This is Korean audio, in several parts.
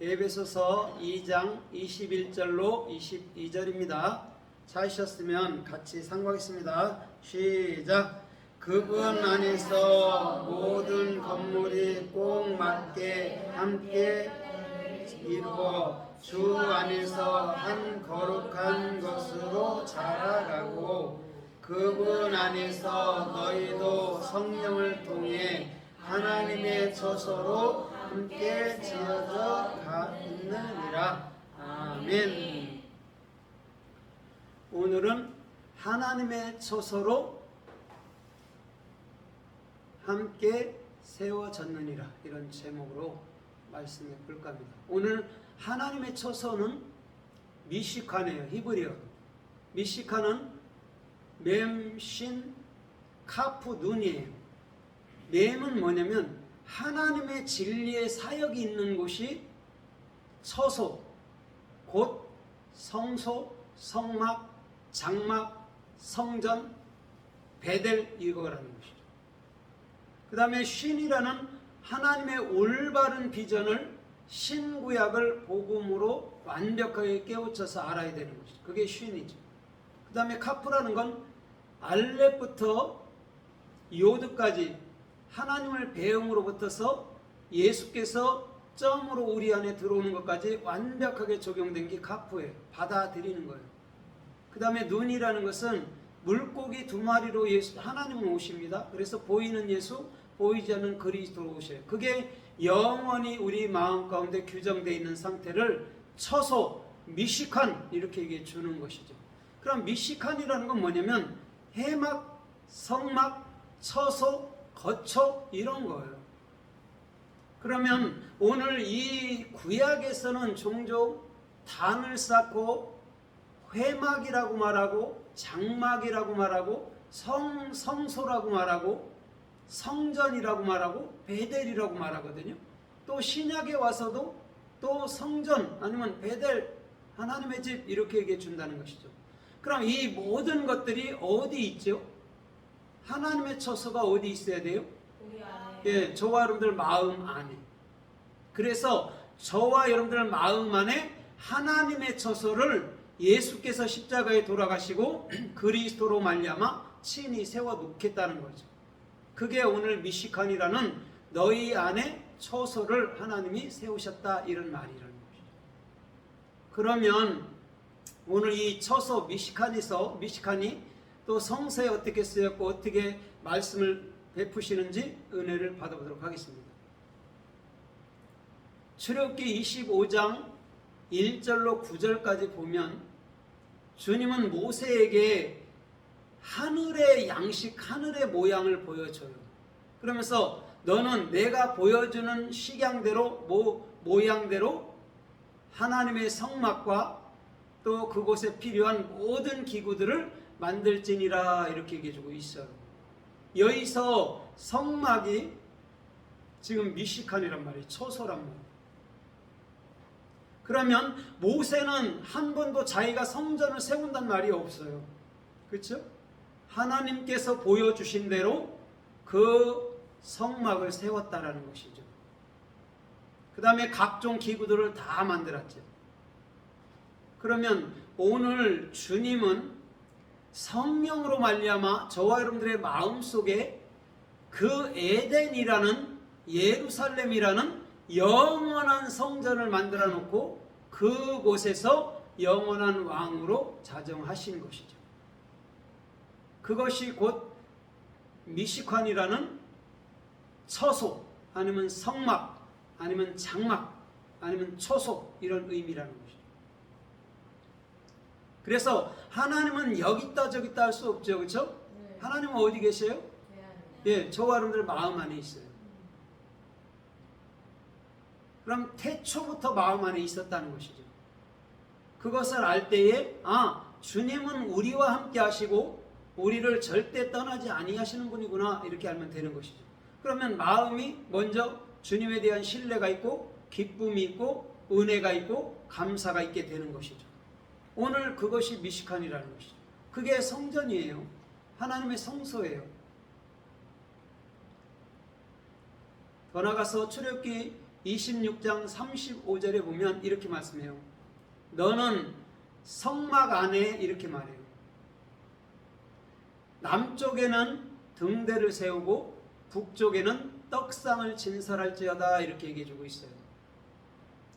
에베소서 2장 21절로 22절입니다. 찾으셨으면 같이 상고하겠습니다. 시작. 그분 안에서 모든 건물이 꼭 맞게 함께 이루어 주 안에서 한 거룩한 것으로 자라가고 그분 안에서 너희도 성령을 통해 하나님의 처소로 함께 지어져 있느니라. 아멘. 오늘은 하나님의 처소로 함께 세워졌느니라, 이런 제목으로 말씀해 볼까 합니다. 오늘 하나님의 처소는 미시카네요. 히브리어 미시카는 mem신 카프 눈이에요. mem은 뭐냐면 하나님의 진리의 사역이 있는 곳이 처소, 곧 성소, 성막, 장막, 성전, 베델, 이거라는 것이죠. 그 다음에 쉰이라는 하나님의 올바른 비전을 신구약을 복음으로 완벽하게 깨우쳐서 알아야 되는 것이죠. 그게 쉰이죠. 그 다음에 카프라는 건 알렙부터 요드까지 하나님을 배움으로부터서 예수께서 점으로 우리 안에 들어오는 것까지 완벽하게 적용된 게 카프예요. 받아들이는 거예요. 그 다음에 눈이라는 것은 물고기 2마리로 예수, 하나님은 오십니다. 그래서 보이는 예수, 보이지 않는 그리스도로 오셔요. 그게 영원히 우리 마음 가운데 규정되어 있는 상태를 처소, 미시칸, 이렇게 얘기해 주는 것이죠. 그럼 미시칸이라는 건 뭐냐면 해막, 성막, 처소, 거처, 이런 거예요. 그러면 오늘 이 구약에서는 종종 단을 쌓고 회막이라고 말하고 장막이라고 말하고 성소라고 말하고 성전이라고 말하고 베델이라고 말하거든요. 또 신약에 와서도 또 성전 아니면 베델, 하나님의 집, 이렇게 얘기해 준다는 것이죠. 그럼 이 모든 것들이 어디 있죠? 하나님의 처소가 어디 있어야 돼요? 우리 안에. 예, 저와 여러분들 마음 안에. 그래서 저와 여러분들 마음 안에 하나님의 처소를 예수께서 십자가에 돌아가시고 그리스도로 말미암아 친히 세워 놓겠다는 거죠. 그게 오늘 미시칸이라는 너희 안에 처소를 하나님이 세우셨다, 이런 말이라는 것이죠. 그러면 오늘 이 처소 미시칸이 또 성서에 어떻게 쓰였고 어떻게 말씀을 베푸시는지 은혜를 받아보도록 하겠습니다. 출애굽기 25장 1절로 9절까지 보면 주님은 모세에게 하늘의 양식, 하늘의 모양을 보여줘요. 그러면서 너는 내가 보여주는 식양대로, 모양대로 하나님의 성막과 또 그곳에 필요한 모든 기구들을 만들지니라, 이렇게 얘기해주고 있어요. 여기서 성막이 지금 미시칸이란 말이에요. 처소란 말이에요. 그러면 모세는 한 번도 자기가 성전을 세운다는 말이 없어요. 그렇죠? 하나님께서 보여주신 대로 그 성막을 세웠다라는 것이죠. 그 다음에 각종 기구들을 다 만들었죠. 그러면 오늘 주님은 성령으로 말미암아 저와 여러분들의 마음속에 그 에덴이라는, 예루살렘이라는 영원한 성전을 만들어 놓고 그곳에서 영원한 왕으로 자정하신 것이죠. 그것이 곧 미시칸이라는 처소, 아니면 성막, 아니면 장막, 아니면 초소, 이런 의미라는 것이죠. 그래서 하나님은 여기 있다 저기 있다 할 수 없죠. 그렇죠? 네. 하나님은 어디 계세요? 네. 예, 저와 여러분들 마음 안에 있어요. 그럼 태초부터 마음 안에 있었다는 것이죠. 그것을 알 때에 주님은 우리와 함께 하시고 우리를 절대 떠나지 아니하시는 분이구나, 이렇게 알면 되는 것이죠. 그러면 마음이 먼저 주님에 대한 신뢰가 있고 기쁨이 있고 은혜가 있고 감사가 있게 되는 것이죠. 오늘 그것이 미시칸이라는 것이죠. 그게 성전이에요. 하나님의 성소예요. 더 나아가서 출애굽기 26장 35절에 보면 이렇게 말씀해요. 너는 성막 안에 이렇게 말해요. 남쪽에는 등대를 세우고 북쪽에는 떡상을 진설할지어다 이렇게 얘기해 주고 있어요.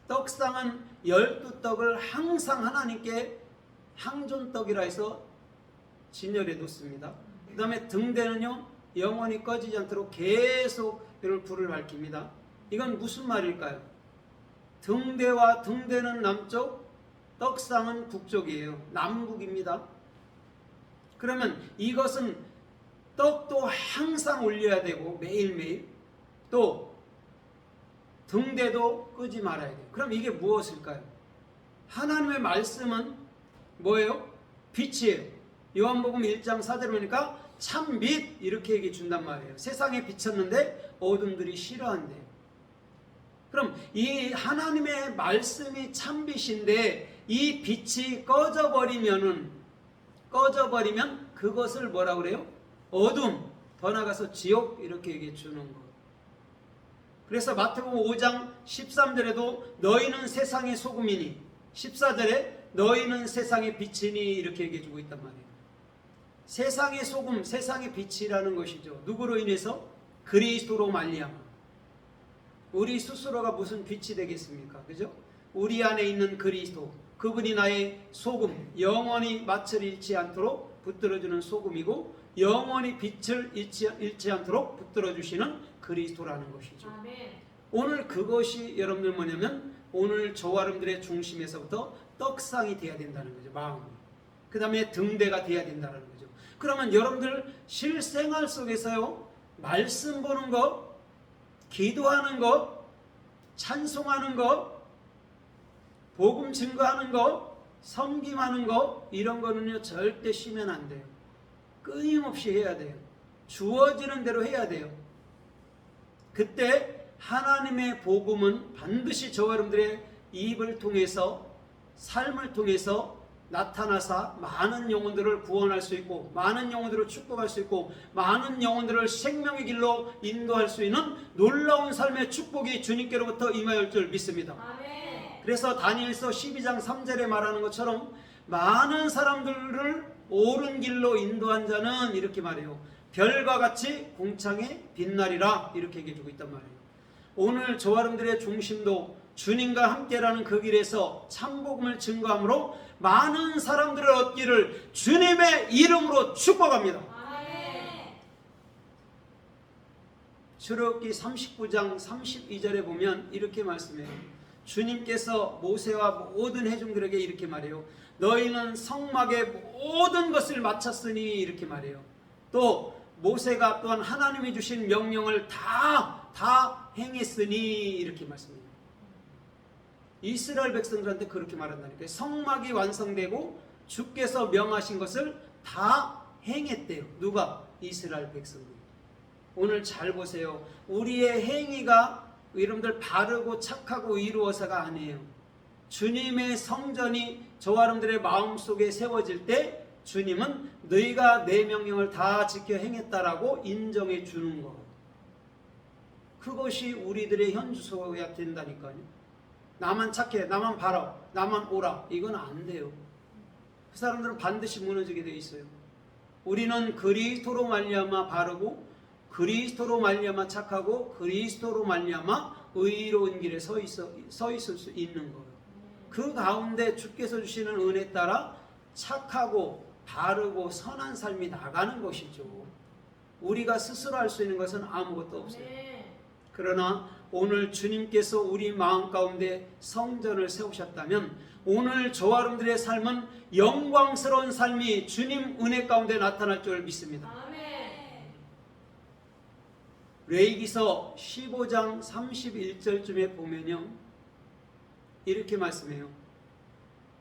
떡상은 12떡을 항상 하나님께 향존떡이라 해서 진열해 놓습니다. 그 다음에 등대는요 영원히 꺼지지 않도록 계속 불을 밝힙니다. 이건 무슨 말일까요? 등대는 남쪽, 떡상은 북쪽이에요. 남북입니다. 그러면 이것은 떡도 항상 올려야 되고 매일매일, 또 등대도 끄지 말아야 돼요. 그럼 이게 무엇일까요? 하나님의 말씀은 뭐예요? 빛이에요. 요한복음 1장 4절에 보니까 참빛 이렇게 얘기해 준단 말이에요. 세상에 비쳤는데 어둠들이 싫어한대요. 그럼 이 하나님의 말씀이 참빛인데 이 빛이 꺼져버리면 그것을 뭐라고 그래요? 어둠, 더 나가서 지옥 이렇게 얘기해 주는 거. 그래서 마태복음 5장 13절에도 너희는 세상의 소금이니, 14절에 너희는 세상의 빛이니 이렇게 얘기해 주고 있단 말이에요. 세상의 소금, 세상의 빛이라는 것이죠. 누구로 인해서? 그리스도로 말미암아. 우리 스스로가 무슨 빛이 되겠습니까? 그죠? 우리 안에 있는 그리스도, 그분이 나의 소금, 영원히 맛을 잃지 않도록 붙들어주는 소금이고 영원히 빛을 잃지 않도록 붙들어주시는 그리스도라는 것이죠. 아멘. 오늘 그것이 여러분들 뭐냐면 오늘 저와 여러분들의 중심에서부터 떡상이 돼야 된다는 거죠. 마음이. 그 다음에 등대가 돼야 된다는 거죠. 그러면 여러분들 실생활 속에서요, 말씀 보는 거, 기도하는 거, 찬송하는 거, 복음 증거하는 거, 섬김하는 거, 이런 거는요 절대 쉬면 안 돼요. 끊임없이 해야 돼요. 주어지는 대로 해야 돼요. 그때 하나님의 복음은 반드시 저와 여러분들의 입을 통해서, 삶을 통해서 나타나사 많은 영혼들을 구원할 수 있고, 많은 영혼들을 축복할 수 있고, 많은 영혼들을 생명의 길로 인도할 수 있는 놀라운 삶의 축복이 주님께로부터 임하였을 줄 믿습니다. 아멘. 그래서 다니엘서 12장 3절에 말하는 것처럼 많은 사람들을 옳은 길로 인도한 자는 이렇게 말해요. 별과 같이 공창에 빛나리라 이렇게 얘기해주고 있단 말이에요. 오늘 저와 여러분들의 중심도 주님과 함께라는 그 길에서 참복음을 증거함으로 많은 사람들을 얻기를 주님의 이름으로 축복합니다. 아멘. 출애굽기 39장 32절에 보면 이렇게 말씀해요. 주님께서 모세와 모든 회중들에게 이렇게 말해요. 너희는 성막의 모든 것을 마쳤으니 이렇게 말해요. 또 모세가 또한 하나님이 주신 명령을 다 행했으니 이렇게 말씀해요. 이스라엘 백성들한테 그렇게 말한다니까요. 성막이 완성되고 주께서 명하신 것을 다 행했대요. 누가? 이스라엘 백성들. 오늘 잘 보세요. 우리의 행위가 여러분들 바르고 착하고 이루어서가 아니에요. 주님의 성전이 저와 여러분들의 마음속에 세워질 때 주님은 너희가 내 명령을 다 지켜 행했다라고 인정해 주는 거. 그것이 우리들의 현주소가 된다니까요. 나만 착해, 나만 바라, 나만 오라, 이건 안 돼요. 그 사람들은 반드시 무너지게 돼 있어요. 우리는 그리스도로 말미암아 바르고, 그리스도로 말미암아 착하고, 그리스도로 말미암아 의로운 길에 서 있을 수 있는 거예요. 그 가운데 주께서 주시는 은혜 따라 착하고 바르고 선한 삶이 나가는 것이죠. 우리가 스스로 할 수 있는 것은 아무것도 없어요. 그러나 오늘 주님께서 우리 마음 가운데 성전을 세우셨다면 오늘 저와 여러분들의 삶은 영광스러운 삶이 주님 은혜 가운데 나타날 줄 믿습니다. 아멘. 레위기서 15장 31절쯤에 보면요, 이렇게 말씀해요.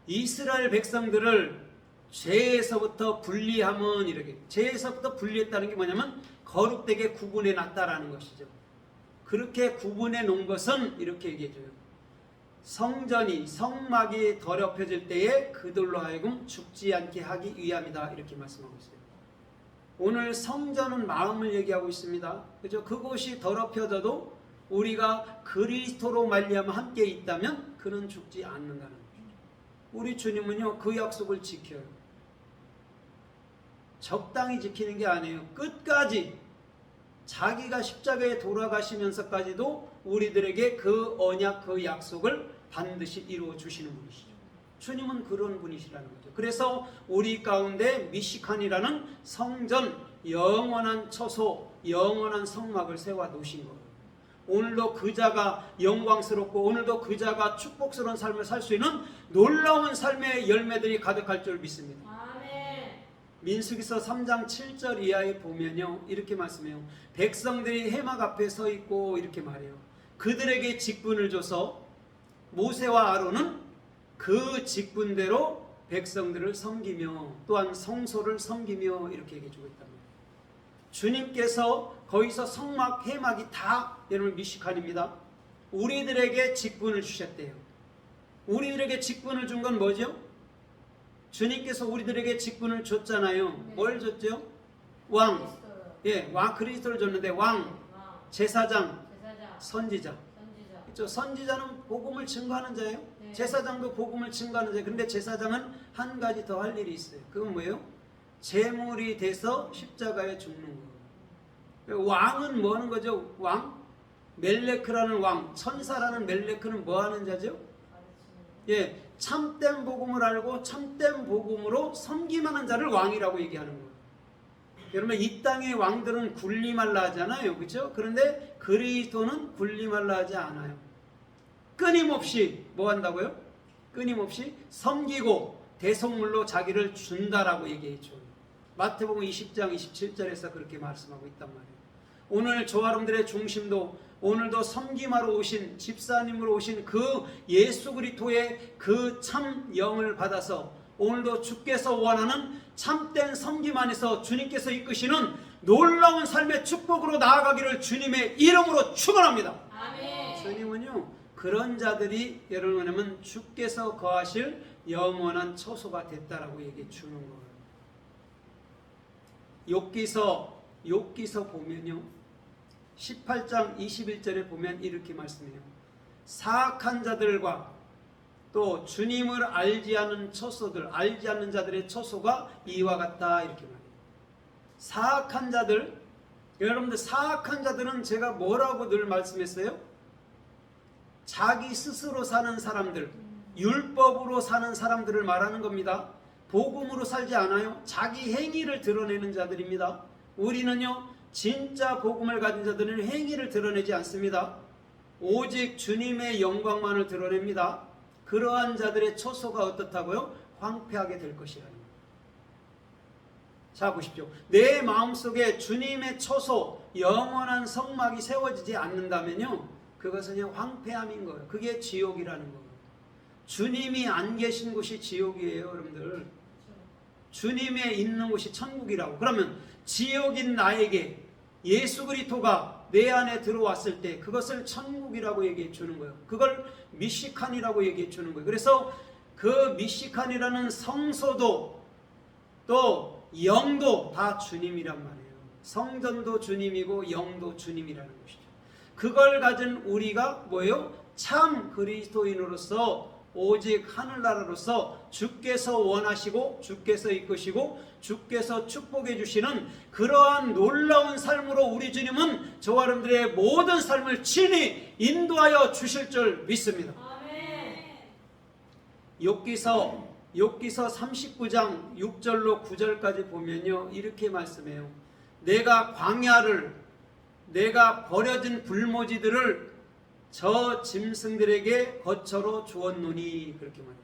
이스라엘 백성들을 죄에서부터 분리함은, 이렇게 죄에서부터 분리했다는 게 뭐냐면 거룩되게 구분해 놨다라는 것이죠. 그렇게 구분해 놓은 것은 이렇게 얘기해줘요. 성전이, 성막이 더럽혀질 때에 그들로 하여금 죽지 않게 하기 위함이다 이렇게 말씀하고 있어요. 오늘 성전은 마음을 얘기하고 있습니다. 그죠? 그곳이 더럽혀져도 우리가 그리스도로 말미암아 함께 있다면 그는 죽지 않는다는 거죠. 우리 주님은요 그 약속을 지켜요. 적당히 지키는 게 아니에요. 끝까지 자기가 십자가에 돌아가시면서까지도 우리들에게 그 언약, 그 약속을 반드시 이루어 주시는 분이시죠. 주님은 그런 분이시라는 거죠. 그래서 우리 가운데 미시칸이라는 성전, 영원한 처소, 영원한 성막을 세워 놓으신 거예요. 오늘도 그자가 영광스럽고 오늘도 그자가 축복스러운 삶을 살 수 있는 놀라운 삶의 열매들이 가득할 줄 믿습니다. 아멘. 민수기서 3장 7절 이하에 보면요 이렇게 말씀해요. 백성들이 해막 앞에 서 있고 이렇게 말해요. 그들에게 직분을 줘서 모세와 아론은 그 직분대로 백성들을 섬기며 또한 성소를 섬기며 이렇게 얘기해 주고 있단 말이에요. 주님께서 거기서 성막 해막이 다 여러분 미시칸입니다. 우리들에게 직분을 주셨대요. 우리들에게 직분을 준 건 뭐죠? 주님께서 우리들에게 직분을 줬잖아요. 네. 뭘 줬죠? 왕. 그리스도요. 예, 왕 그리스도를 줬는데 왕, 왕, 제사장, 제사장, 선지자. 선지자. 그렇죠? 선지자는 복음을 증거하는 자예요. 네. 제사장도 복음을 증거하는 자예요. 그런데 제사장은 한 가지 더 할 일이 있어요. 그건 뭐예요? 제물이 돼서 십자가에 죽는 거예요. 왕은 뭐 하는 거죠? 왕? 멜레크라는 왕, 천사라는 멜레크는 뭐 하는 자죠? 예, 참된 복음을 알고 참된 복음으로 섬김하는 자를 왕이라고 얘기하는 거예요. 여러분 이 땅의 왕들은 군림할라 하잖아요. 그렇죠? 그런데 그리스도는 군림할라 하지 않아요. 끊임없이 뭐 한다고요? 끊임없이 섬기고 대속물로 자기를 준다라고 얘기해 줘요. 마태복음 20장 27절에서 그렇게 말씀하고 있단 말이에요. 오늘 저와 여러분들의 중심도 오늘도 섬김하러 오신 집사님으로 오신 그 예수 그리스도의 그 참 영을 받아서 오늘도 주께서 원하는 참된 섬김 안에서 주님께서 이끄시는 놀라운 삶의 축복으로 나아가기를 주님의 이름으로 축원합니다. 아멘. 주님은요 그런 자들이 여러분 주께서 거하실 영원한 처소가 됐다라고 얘기해 주는 거예요. 욥기서 보면요 18장 21절에 보면 이렇게 말씀해요. 사악한 자들과 또 주님을 알지 않는 처소들, 알지 않는 자들의 처소가 이와 같다 이렇게 말해요. 사악한 자들, 여러분들 사악한 자들은 제가 뭐라고 늘 말씀했어요? 자기 스스로 사는 사람들, 율법으로 사는 사람들을 말하는 겁니다. 복음으로 살지 않아요. 자기 행위를 드러내는 자들입니다. 우리는요 진짜 복음을 가진 자들은 행위를 드러내지 않습니다. 오직 주님의 영광만을 드러냅니다. 그러한 자들의 처소가 어떻다고요? 황폐하게 될 것이라는 거예요. 자 보십시오. 내 마음속에 주님의 처소 영원한 성막이 세워지지 않는다면요 그것은 그냥 황폐함인 거예요. 그게 지옥이라는 거예요. 주님이 안 계신 곳이 지옥이에요. 여러분들 주님의 있는 곳이 천국이라고. 그러면 지옥인 나에게 예수 그리스도가 내 안에 들어왔을 때 그것을 천국이라고 얘기해 주는 거예요. 그걸 미시칸이라고 얘기해 주는 거예요. 그래서 그 미시칸이라는 성소도 또 영도 다 주님이란 말이에요. 성전도 주님이고 영도 주님이라는 것이죠. 그걸 가진 우리가 뭐예요? 참 그리스도인으로서 오직 하늘나라로서 주께서 원하시고 주께서 이끄시고 주께서 축복해 주시는 그러한 놀라운 삶으로 우리 주님은 저와 여러분들의 모든 삶을 친히 인도하여 주실 줄 믿습니다. 아멘. 욥기서 39장 6절로 9절까지 보면요 이렇게 말씀해요. 내가 광야를 내가 버려진 불모지들을 저 짐승들에게 거처로 주었노니 그렇게 말해요.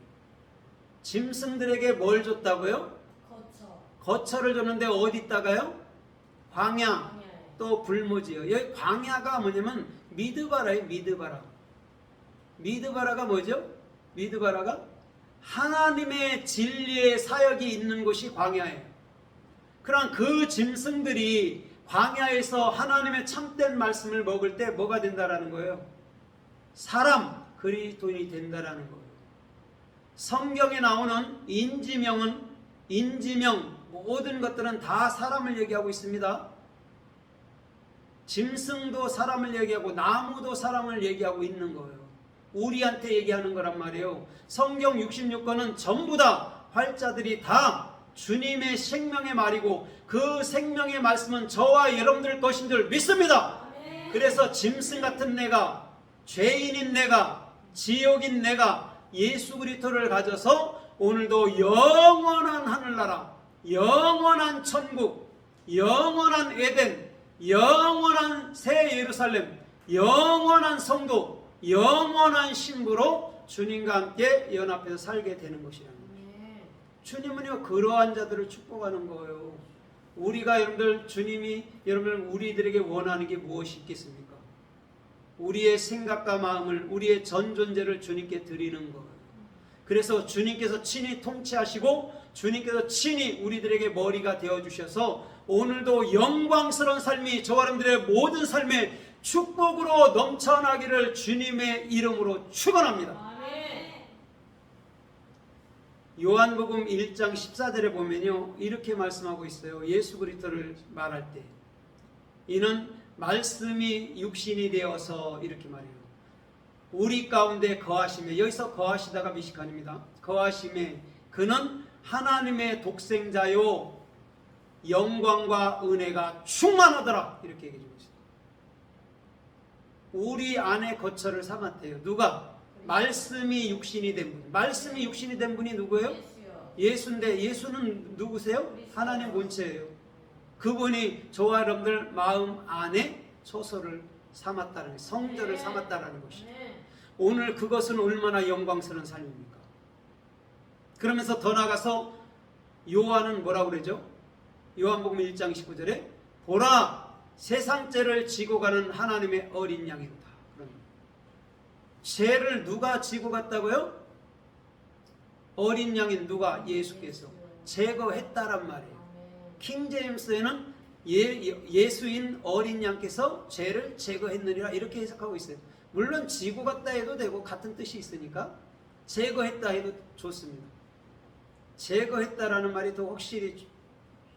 짐승들에게 뭘 줬다고요? 거처를 줬는데 어디 있다가요? 광야 또 불모지요. 여기 광야가 뭐냐면 미드바라예요. 미드바라가 뭐죠? 미드바라가 하나님의 진리의 사역이 있는 곳이 광야예요. 그럼 그 짐승들이 광야에서 하나님의 참된 말씀을 먹을 때 뭐가 된다라는 거예요? 사람 그리스도인이 된다라는 거예요. 성경에 나오는 인지명 모든 것들은 다 사람을 얘기하고 있습니다. 짐승도 사람을 얘기하고 나무도 사람을 얘기하고 있는 거예요. 우리한테 얘기하는 거란 말이에요. 성경 66권은 전부 다 활자들이 다 주님의 생명의 말이고 그 생명의 말씀은 저와 여러분들 것인 줄 믿습니다. 그래서 짐승 같은 내가, 죄인인 내가, 지옥인 내가 예수 그리스도를 가져서 오늘도 영원한 하늘나라, 영원한 천국, 영원한 에덴, 영원한 새 예루살렘, 영원한 성도, 영원한 신부로 주님과 함께 연합해서 살게 되는 것이라는 거예요. 주님은요 그러한 자들을 축복하는 거예요. 우리가 여러분들 주님이 여러분들 우리들에게 원하는 게 무엇이 있겠습니까? 우리의 생각과 마음을, 우리의 전 존재를 주님께 드리는 거예요. 그래서 주님께서 친히 통치하시고 주님께서 친히 우리들에게 머리가 되어주셔서 오늘도 영광스러운 삶이 저와 여러분들의 모든 삶에 축복으로 넘쳐나기를 주님의 이름으로 축원합니다. 요한복음 1장 14절에 보면요 이렇게 말씀하고 있어요. 예수 그리스도를 말할 때 이는 말씀이 육신이 되어서 이렇게 말해요. 우리 가운데 거하시며, 여기서 거하시다가 미식간입니다. 거하시며 그는 하나님의 독생자요 영광과 은혜가 충만하더라 이렇게 얘기해 주고 있어요. 우리 안에 거처를 삼았대요. 누가? 말씀이 육신이 된 분. 말씀이 육신이 된 분이 누구예요? 예수인데 예수는 누구세요? 하나님 본체예요. 그분이 저와 여러분들 마음 안에 초소를 삼았다는 거예요. 성전을 삼았다는 것이죠. 오늘 그것은 얼마나 영광스러운 삶입니까? 그러면서 더 나가서 요한은 뭐라고 그러죠? 요한복음 1장 19절에 보라 세상죄를 지고 가는 하나님의 어린 양이로다. 죄를 누가 지고 갔다고요? 어린 양인 누가? 예수께서 제거했다란 말이에요. 킹제임스에는 예수인 어린 양께서 죄를 제거했느니라 이렇게 해석하고 있어요. 물론 지고 갔다 해도 되고 같은 뜻이 있으니까 제거했다 해도 좋습니다. 제거했다라는 말이 더 확실히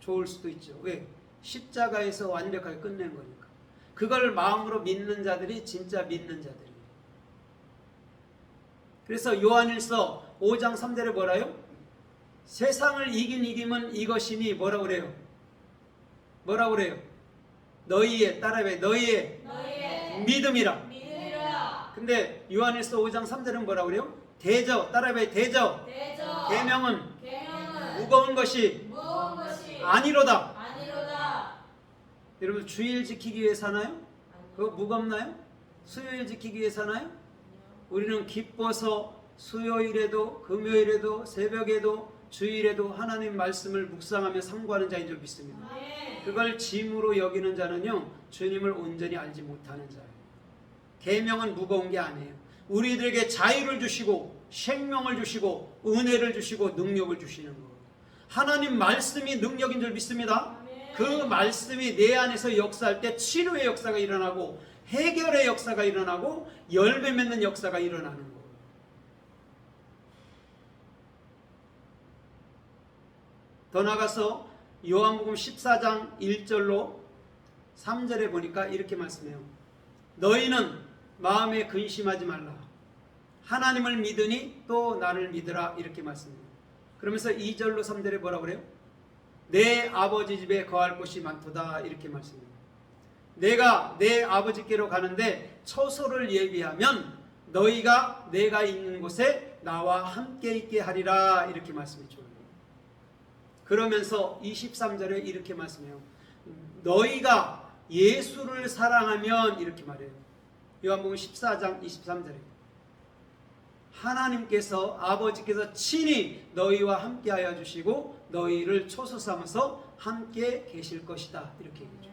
좋을 수도 있죠. 왜? 십자가에서 완벽하게 끝낸 거니까. 그걸 마음으로 믿는 자들이 진짜 믿는 자들이에요. 그래서 요한일서 5장 3절에 뭐라요? 세상을 이긴 이김은 이것이니 뭐라고 그래요? 뭐라고 그래요? 너희의 따라해 너희의 믿음이라. 근데 요한일서 5장 3절은 뭐라고 그래요? 대저 따라해 대저 계명은 무거운 것이 아니로다. 여러분 주일 지키기 위해 사나요? 그거 무겁나요? 수요일 지키기 위해 사나요? 우리는 기뻐서 수요일에도 금요일에도 새벽에도 주일에도 하나님 말씀을 묵상하며 삼구하는 자인 줄 믿습니다. 그걸 짐으로 여기는 자는요 주님을 온전히 알지 못하는 자예요. 계명은 무거운 게 아니에요. 우리들에게 자유를 주시고 생명을 주시고 은혜를 주시고 능력을 주시는 거예요. 하나님 말씀이 능력인 줄 믿습니다. 그 말씀이 내 안에서 역사할 때 치료의 역사가 일어나고 해결의 역사가 일어나고 열매 맺는 역사가 일어나는 거예요. 더 나가서 요한복음 14장 1절로 3절에 보니까 이렇게 말씀해요. 너희는 마음에 근심하지 말라. 하나님을 믿으니 또 나를 믿으라 이렇게 말씀해요. 그러면서 2절로 3절에 뭐라고 그래요? 내 아버지 집에 거할 곳이 많도다 이렇게 말씀해요. 내가 내 아버지께로 가는데 처소를 예비하면 너희가 내가 있는 곳에 나와 함께 있게 하리라 이렇게 말씀해 줘요. 그러면서 23절에 이렇게 말씀해요. 너희가 예수를 사랑하면 이렇게 말해요. 요한복음 14장 23절에 하나님께서 아버지께서 친히 너희와 함께 하여 주시고 너희를 초소 삼아서 함께 계실 것이다 이렇게 얘기해요.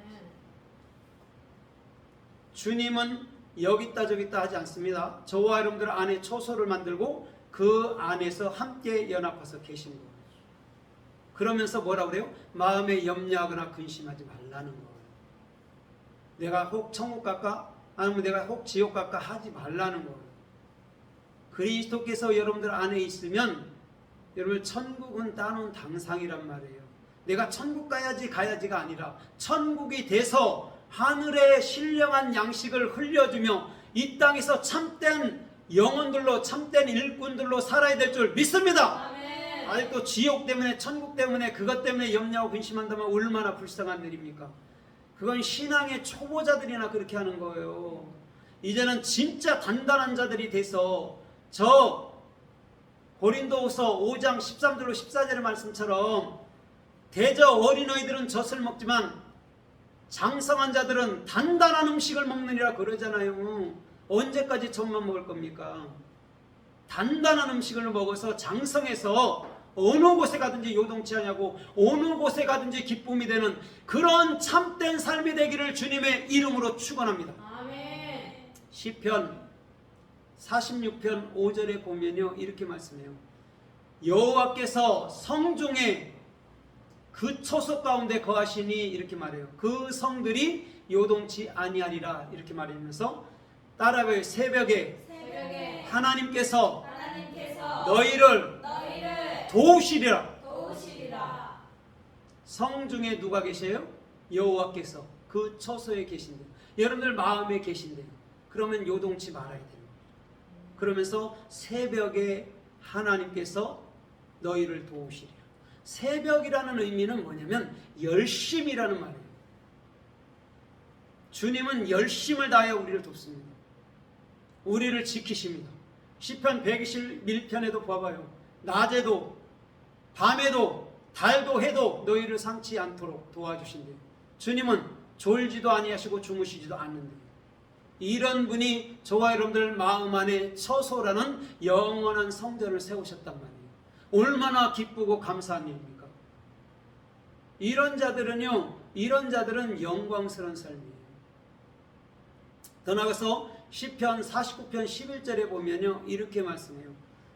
주님은 여기 있다 저기 있다 하지 않습니다. 저와 여러분들 안에 초소를 만들고 그 안에서 함께 연합해서 계신 거예요. 그러면서 뭐라고 그래요? 마음에 염려하거나 근심하지 말라는 거예요. 내가 혹 천국 갈까? 아니면 내가 혹 지옥 갈까? 하지 말라는 거예요. 그리스도께서 여러분들 안에 있으면 여러분 천국은 따놓은 당상이란 말이에요. 내가 천국 가야지가 아니라 천국이 돼서 하늘의 신령한 양식을 흘려주며 이 땅에서 참된 영혼들로 참된 일꾼들로 살아야 될 줄 믿습니다. 아멘. 아직도 지옥 때문에 천국 때문에 그것 때문에 염려하고 근심한다면 얼마나 불쌍한 일입니까? 그건 신앙의 초보자들이나 그렇게 하는 거예요. 이제는 진짜 단단한 자들이 돼서 저 고린도후서 5장 13절로 14절의 말씀처럼 대저 어린아이들은 젖을 먹지만 장성한 자들은 단단한 음식을 먹느니라 그러잖아요. 언제까지 젖만 먹을 겁니까? 단단한 음식을 먹어서 장성해서 어느 곳에 가든지 요동치 않냐고 어느 곳에 가든지 기쁨이 되는 그런 참된 삶이 되기를 주님의 이름으로 축원합니다. 아멘. 시편 46편 5절에 보면요 이렇게 말씀해요. 여호와께서 성중에 그 초소 가운데 거하시니 이렇게 말해요. 그 성들이 요동치 아니하리라 이렇게 말하면서 따라해요. 새벽에 하나님께서 너희를 도우시리라. 성중에 누가 계세요? 여호와께서 그 초소에 계신대요. 여러분들 마음에 계신대요. 그러면 요동치 말아야 돼요. 그러면서 새벽에 하나님께서 너희를 도우시리라. 새벽이라는 의미는 뭐냐면 열심이라는 말이에요. 주님은 열심을 다하여 우리를 돕습니다. 우리를 지키십니다. 시편 121편에도 봐봐요. 낮에도 밤에도 달도 해도 너희를 상치 않도록 도와주신대요. 주님은 졸지도 아니하시고 주무시지도 않는데요. 이런 분이 저와 여러분들 마음 안에 처소라는 영원한 성전을 세우셨단 말이에요. 얼마나 기쁘고 감사한 일입니까? 이런 자들은 영광스러운 삶이에요. 더 나아가서 시편 49편 11절에 보면요 이렇게 말씀해요.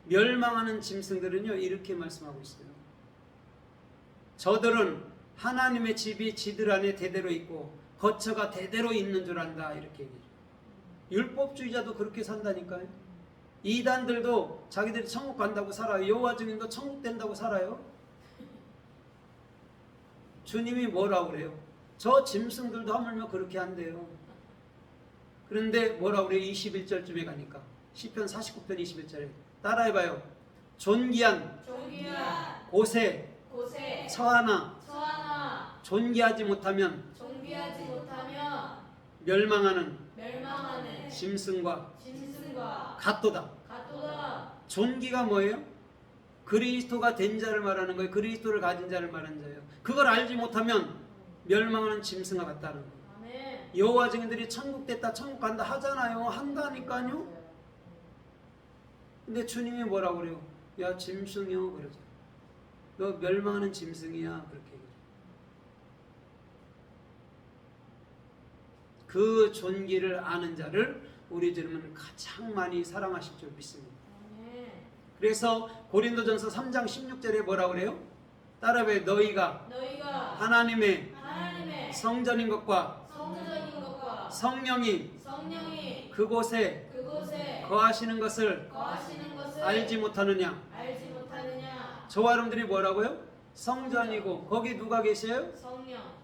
멸망하는 짐승들은요 이렇게 말씀하고 있어요. 저들은 하나님의 집이 지들 안에 대대로 있고 거처가 대대로 있는 줄 안다 이렇게 얘기해요. 율법주의자도 그렇게 산다니까요. 이단들도 자기들이 천국 간다고 살아요. 여호와 증인도 천국 된다고 살아요. 주님이 뭐라고 그래요? 저 짐승들도 하물며 그렇게 한대요. 그런데 뭐라고 그래요? 21절쯤에 가니까 시편 49편 21절에 따라해봐요. 존귀한 곳에 처하나 존귀하지 못하면 멸망하는 짐승과 같도다. 존귀가 뭐예요? 그리스도가 된 자를 말하는 거예요. 그리스도를 가진 자를 말하는 자예요. 그걸 알지 못하면 멸망하는 짐승과 같다는 거예요. 여호와 증인들이 천국 됐다 천국 간다 하잖아요. 한다니까요. 근데 주님이 뭐라고 그래요? 야 짐승이요 그러죠. 너 멸망하는 짐승이야 그렇게 얘기해요. 그 존귀를 아는 자를 우리 주님은 가장 많이 사랑하실 줄 믿습니다. 그래서 고린도전서 3장 16절에 뭐라고 그래요? 따라해. 너희가 하나님의 성전인 것과 성령이 그곳에 거하시는 것을 알지 못하느냐? 저와 여러분들이 뭐라고요? 성전이고 거기 누가 계세요?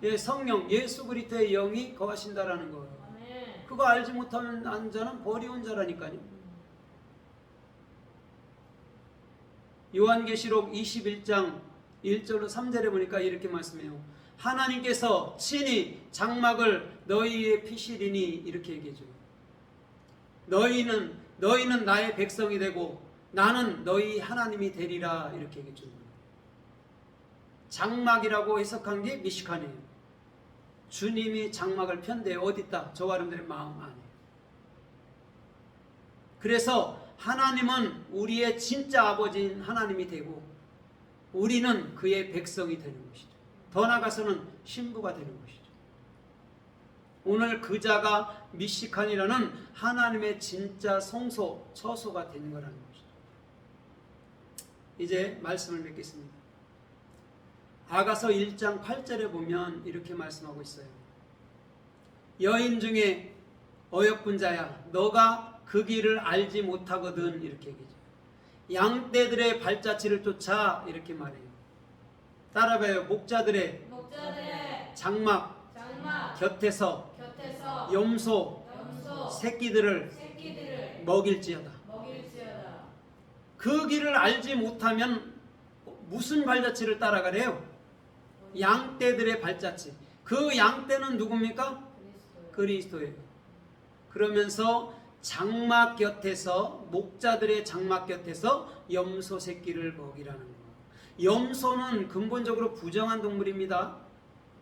예, 성령 예수 그리스도의 영이 거하신다라는 거예요. 그거 알지 못하는 자는 버리운 자라니까요. 요한계시록 21장 1절로 3절에 보니까 이렇게 말씀해요. 하나님께서 친히 장막을 너희의 피시리니 이렇게 얘기해줘요. 너희는 나의 백성이 되고 나는 너희 하나님이 되리라 이렇게 얘기해줘요. 장막이라고 해석한 게 미시칸이에요. 주님이 장막을 편대요. 어디 있다? 저와 여러분들의 마음 안에. 그래서 하나님은 우리의 진짜 아버지인 하나님이 되고 우리는 그의 백성이 되는 것이죠. 더 나아가서는 신부가 되는 것이죠. 오늘 그 자가 미시칸이라는 하나님의 진짜 성소, 처소가 되는 거라는 것이죠. 이제 말씀을 맺겠습니다. 아가서 1장 8절에 보면 이렇게 말씀하고 있어요. 여인 중에 어여쁜 자야 너가 그 길을 알지 못하거든 이렇게 얘기죠. 양떼들의 발자취를 쫓아 이렇게 말해요. 따라봐요. 목자들의 장막 곁에서 곁에서 염소 염소 새끼들을 새끼들을 먹일지어다. 먹일지어다. 그 길을 알지 못하면 무슨 발자취를 따라가래요? 양떼들의 발자취. 그 양떼는 누굽니까? 그리스도예요. 그러면서 장막 곁에서, 목자들의 장막 곁에서 염소 새끼를 먹이라는 거예요. 염소는 근본적으로 부정한 동물입니다.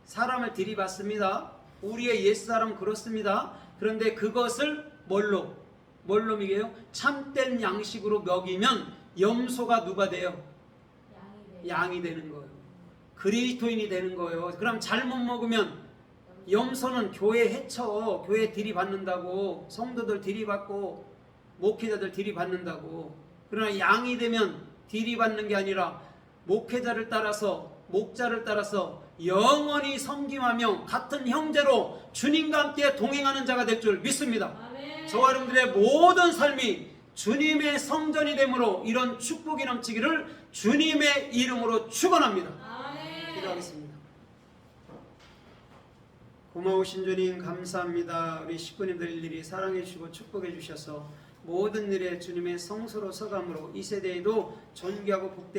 사람을 들이받습니다. 우리의 옛사람 그렇습니다. 그런데 그것을 뭘로 먹여요? 참된 양식으로 먹이면 염소가 누가 돼요? 양이 되는 거예요. 그리스도인이 되는 거예요. 그럼 잘못 먹으면 염소는 교회 해쳐, 교회 들이받는다고, 성도들 들이받고 목회자들 들이받는다고. 그러나 양이 되면 들이받는 게 아니라 목회자를 따라서, 목자를 따라서 영원히 섬김하며 같은 형제로 주님과 함께 동행하는 자가 될 줄 믿습니다. 아멘. 저와 여러분들의 모든 삶이 주님의 성전이 되므로 이런 축복이 넘치기를 주님의 이름으로 축원합니다. 아멘. 기도하겠습니다. 고마우신 주님 감사합니다. 우리 식구님들 일일이 사랑해 주시고 축복해 주셔서 모든 일에 주님의 성소로 서감으로 이 세대에도 존귀하고 복된